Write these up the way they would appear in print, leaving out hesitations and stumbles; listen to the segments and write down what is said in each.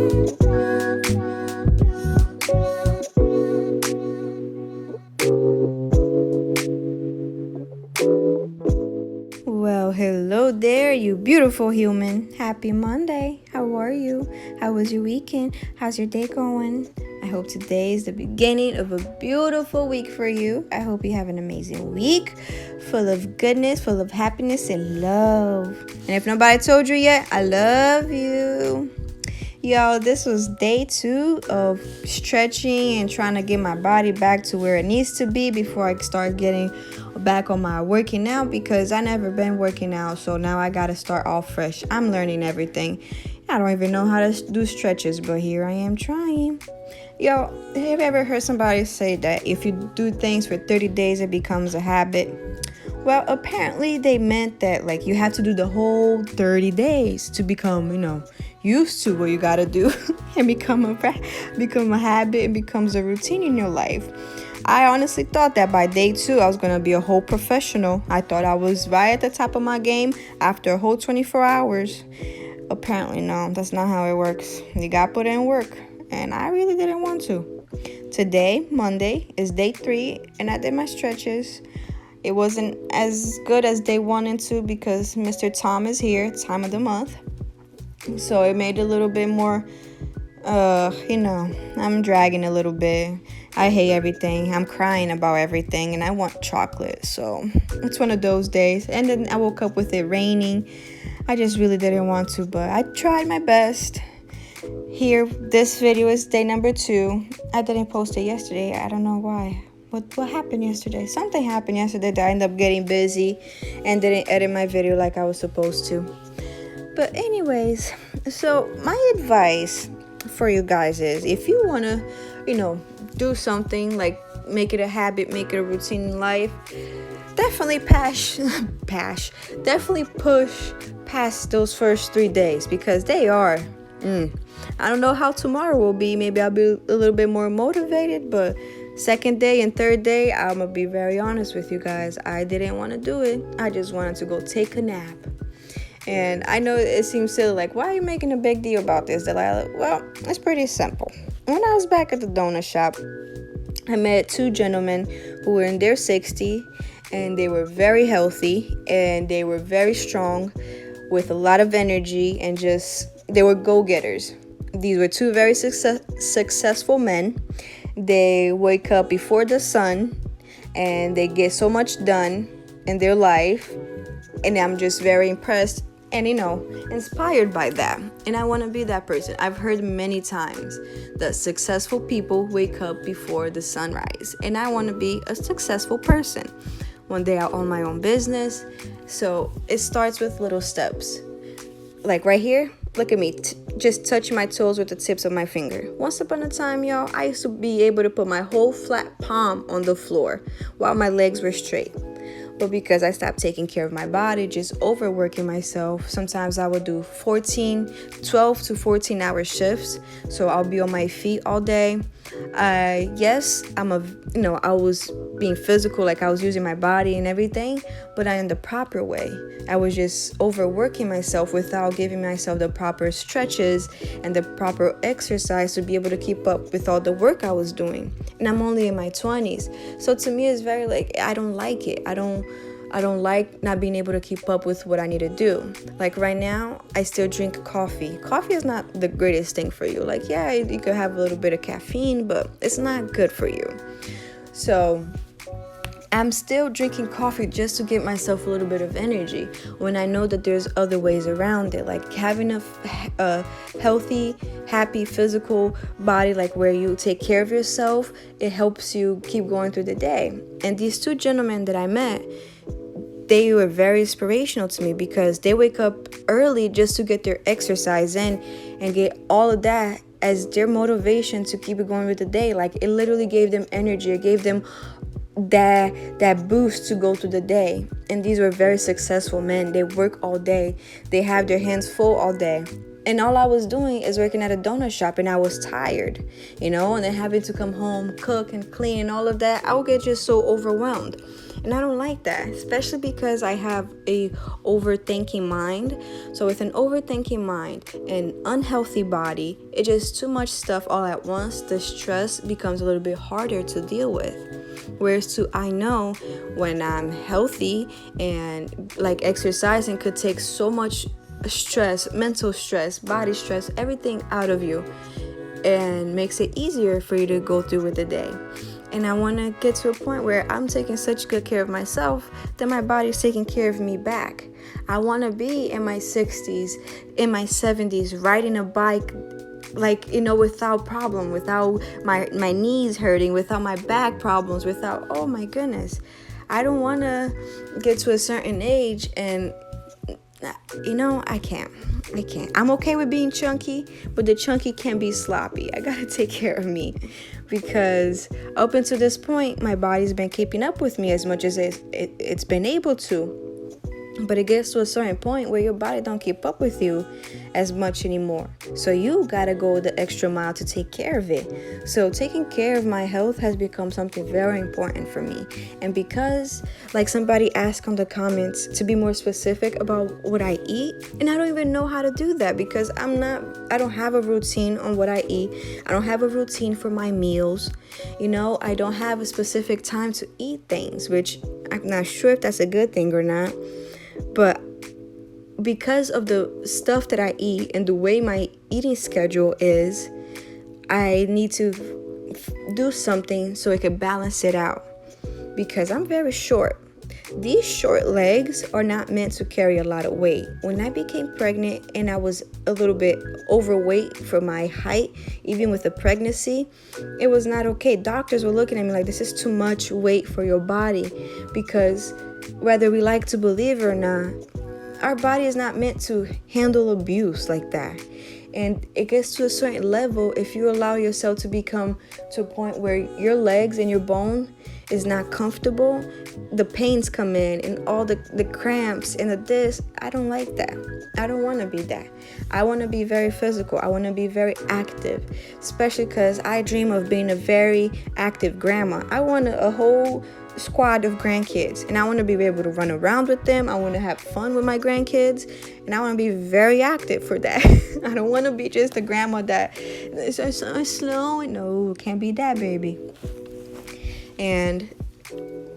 Well, hello there, you beautiful human. Happy Monday. How are you? How was your weekend? How's your day going? I hope today is the beginning of a beautiful week for you. I hope you have an amazing week full of goodness, full of happiness and love. And if nobody told you yet, I love you. Yo, this was day 2 of stretching and trying to get my body back to where it needs to be before I start getting back on my working out, because I never been working out, so now I gotta start off fresh. I'm learning everything. I don't even know how to do stretches, but here I am trying. Yo, have you ever heard somebody say that if you do things for 30 days, it becomes a habit? Well, apparently they meant that like you have to do the whole 30 days to become, used to what you gotta do and become a habit and becomes a routine in your life. I honestly thought that by day 2 I was gonna be a whole professional. I thought I was right at the top of my game after a whole 24 hours. Apparently no, that's not how it works. You gotta put in work, and I really didn't want to. Today, Monday, is day 3, and I did my stretches. It wasn't as good as day 1 and 2 because Mr. Tom is here, time of the month. So it made it a little bit more, I'm dragging a little bit. I hate everything. I'm crying about everything, and I want chocolate. So it's one of those days. And then I woke up with it raining. I just really didn't want to, but I tried my best. Here, this video is day number 2. I didn't post it yesterday. I don't know why. What happened yesterday? Something happened yesterday that I ended up getting busy and didn't edit my video like I was supposed to. But anyways, so my advice for you guys is, if you want to, do something like make it a habit, make it a routine in life, definitely definitely push past those first 3 days, because they are, I don't know how tomorrow will be. Maybe I'll be a little bit more motivated, but second day and third day, I'm going to be very honest with you guys. I didn't want to do it. I just wanted to go take a nap. And I know it seems silly, like, why are you making a big deal about this, Delilah? Well, it's pretty simple. When I was back at the donut shop, I met 2 gentlemen who were in their 60s, and they were very healthy, and they were very strong, with a lot of energy, and they were go-getters. These were 2 very successful men. They wake up before the sun, and they get so much done in their life, and I'm just very impressed and inspired by that. And I want to be that person. I've heard many times that successful people wake up before the sunrise, and I want to be a successful person. One day I'll own my own business. So it starts with little steps. Like right here, look at me, just touching my toes with the tips of my finger. Once upon a time, y'all, I used to be able to put my whole flat palm on the floor while my legs were straight. But because I stopped taking care of my body, just overworking myself, sometimes I would do 12 to 14 hour shifts. So I'll be on my feet all day. I was being physical, like I was using my body and everything, but not in the proper way. I was just overworking myself without giving myself the proper stretches and the proper exercise to be able to keep up with all the work I was doing. And I'm only in my 20s. So to me, it's very I don't like it. I don't like not being able to keep up with what I need to do. Like right now, I still drink coffee. Coffee is not the greatest thing for you. Like, yeah, you could have a little bit of caffeine, but it's not good for you. So I'm still drinking coffee just to give myself a little bit of energy, when I know that there's other ways around it, like having a healthy, happy physical body, like where you take care of yourself. It helps you keep going through the day. And these 2 gentlemen that I met, they were very inspirational to me, because they wake up early just to get their exercise in and get all of that as their motivation to keep it going with the day. Like it literally gave them energy. It gave them that boost to go through the day. And these were very successful men. They work all day. They have their hands full all day. And all I was doing is working at a donut shop, and I was tired, and then having to come home, cook and clean and all of that, I would get just so overwhelmed. And I don't like that, especially because I have a overthinking mind. So with an overthinking mind and unhealthy body, it's just too much stuff all at once. The stress becomes a little bit harder to deal with. Whereas I know when I'm healthy and like exercising could take so much stress, mental stress, body stress, everything out of you, and makes it easier for you to go through with the day. And I want to get to a point where I'm taking such good care of myself that my body's taking care of me back. I want to be in my 60s, in my 70s, riding a bike like, without problem, without my knees hurting, without my back problems, without, oh my goodness. I don't want to get to a certain age and I can't. I'm okay with being chunky, but the chunky can't be sloppy. I gotta take care of me, because up until this point, my body's been keeping up with me as much as it's been able to. But it gets to a certain point where your body don't keep up with you as much anymore. So you gotta go the extra mile to take care of it. So taking care of my health has become something very important for me. And because, like somebody asked on the comments to be more specific about what I eat, and I don't even know how to do that because I don't have a routine on what I eat. I don't have a routine for my meals. I don't have a specific time to eat things, which I'm not sure if that's a good thing or not. But because of the stuff that I eat and the way my eating schedule is, I need to do something so it can balance it out, because I'm very short. These short legs are not meant to carry a lot of weight. When I became pregnant and I was a little bit overweight for my height, even with the pregnancy, it was not okay. Doctors were looking at me like, this is too much weight for your body, because whether we like to believe it or not, our body is not meant to handle abuse like that. And it gets to a certain level if you allow yourself to become to a point where your legs and your bone is not comfortable, the pains come in and all the cramps and this. I don't like that. I don't want to be that. I want to be very physical. I want to be very active, especially because I dream of being a very active grandma. I want a whole squad of grandkids, and I want to be able to run around with them. I want to have fun with my grandkids, and I want to be very active for that. I don't want to be just a grandma that is so slow. No, can't be that, baby. And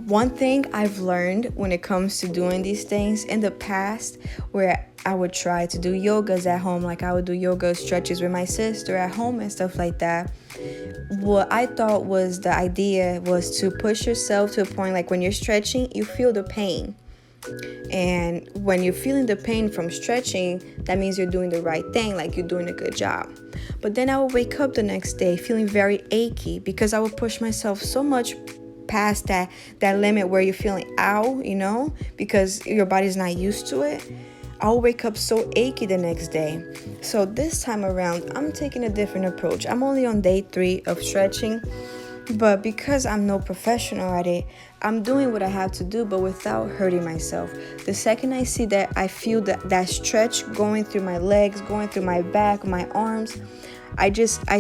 one thing I've learned when it comes to doing these things in the past, where I would try to do yogas at home, like I would do yoga stretches with my sister at home and stuff like that. What I thought was the idea was to push yourself to a point, like when you're stretching, you feel the pain. And when you're feeling the pain from stretching, that means you're doing the right thing, like you're doing a good job. But then I would wake up the next day feeling very achy because I would push myself so much past that limit where you're feeling ow, because your body's not used to it. I'll wake up so achy the next day. So this time around, I'm taking a different approach. I'm only on day 3 of stretching, but because I'm no professional at it, I'm doing what I have to do, but without hurting myself. The second I see that, I feel that stretch going through my legs, going through my back, my arms, I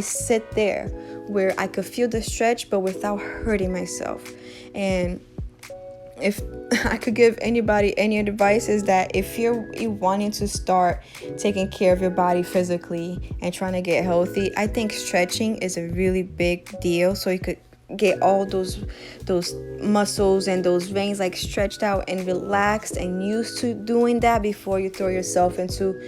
sit there where I could feel the stretch, but without hurting myself. And if I could give anybody any advice, is that if you're wanting to start taking care of your body physically and trying to get healthy, I think stretching is a really big deal, so you could get all those muscles and those veins like stretched out and relaxed and used to doing that before you throw yourself into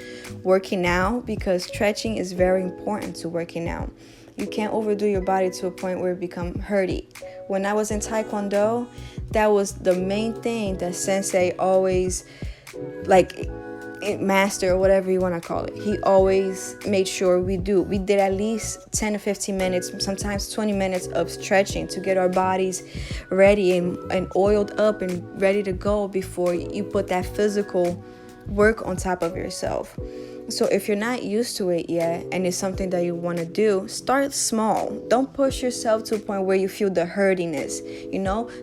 working out, because stretching is very important to working out. You can't overdo your body to a point where it become hurty. When I was in Taekwondo, that was the main thing that sensei always, master or whatever you want to call it, he always made sure we did at least 10 to 15 minutes, sometimes 20 minutes of stretching to get our bodies ready and oiled up and ready to go before you put that physical work on top of yourself. So if you're not used to it yet and it's something that you want to do, start small. Don't push yourself to a point where you feel the hurtiness.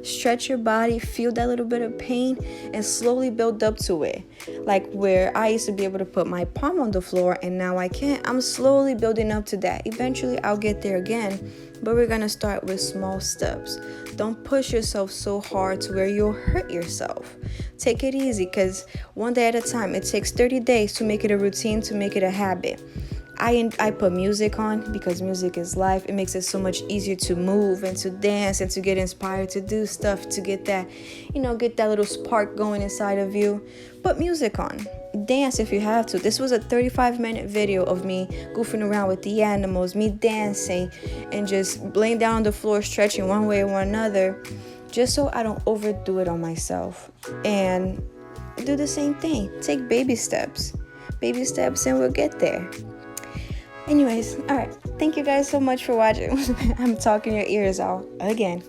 Stretch your body, feel that little bit of pain, and slowly build up to it. Like where I used to be able to put my palm on the floor and now I can't. I'm slowly building up to that. Eventually I'll get there again, but we're going to start with small steps. Don't push yourself so hard to where you'll hurt yourself. Take it easy, because one day at a time. It takes 30 days to make it a routine, to make it a habit. I put music on because music is life. It makes it so much easier to move and to dance and to get inspired to do stuff, to get that, get that little spark going inside of you. Put music on. Dance if you have to. This was a 35-minute video of me goofing around with the animals, me dancing, and just laying down on the floor, stretching one way or another, just so I don't overdo it on myself. And do the same thing. Take baby steps. Baby steps, and we'll get there. Anyways, all right. Thank you guys so much for watching. I'm talking your ears out again.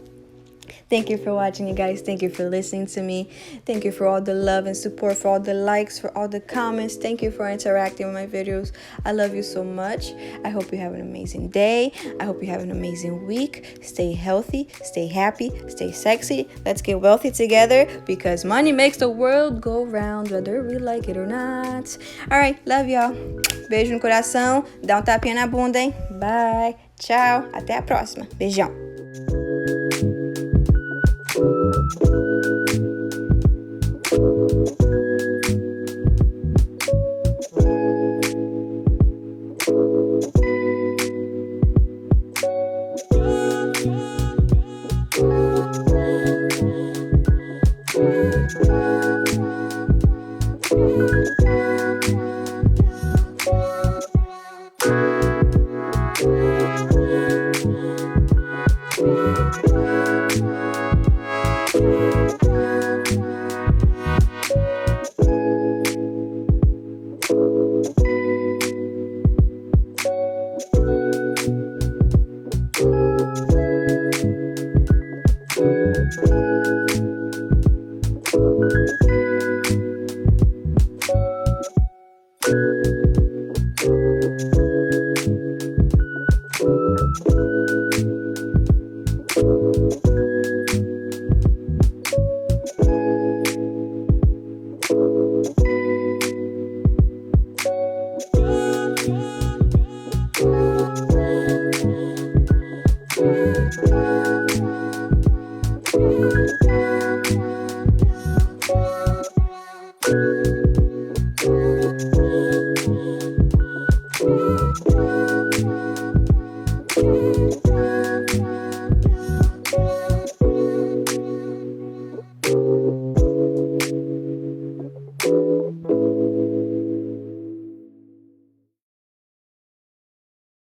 Thank you for watching, you guys. Thank you for listening to me. Thank you for all the love and support, for all the likes, for all the comments. Thank you for interacting with my videos. I love you so much. I hope you have an amazing day. I hope you have an amazing week. Stay healthy, stay happy, stay sexy. Let's get wealthy together, because money makes the world go round, whether we like it or not. All right, love y'all. Beijo no coração. Dá tapinha na bunda, hein? Bye. Tchau. Até a próxima. Beijão.